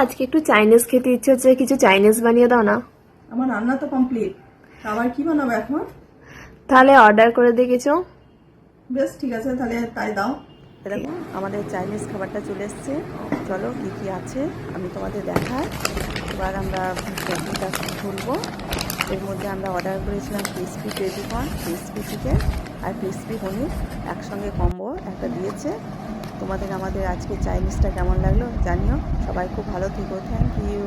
আজকে একটু চাইনিজ খেতে ইচ্ছে হচ্ছে, কিছু চাইনিজ বানিয়ে দাও না। আমার রান্না তো কমপ্লিট, আবার কি বানাবো এখন? তাহলে অর্ডার করে দিয়ে কিছু। বেশ ঠিক আছে, তাহলে তাই দাও। দেখো আমাদের চাইনিজ খাবারটা চলে এসছে। চলো কী কী আছে আমি তোমাদের দেখাই। এবার আমরা প্যাকিংটা খুলবো। এর মধ্যে আমরা অর্ডার করেছিলাম ক্রিসপি পেজিকর্ন, ক্রিসপি চিকেন আর ক্রিসপি পনির একসঙ্গে কম্বো একটা দিয়েছে। তোমাদের আমাদের আজকে চাইনিজটা কেমন লাগলো জানিও। সবাই খুব ভালো থেকো, থ্যাংক ইউ।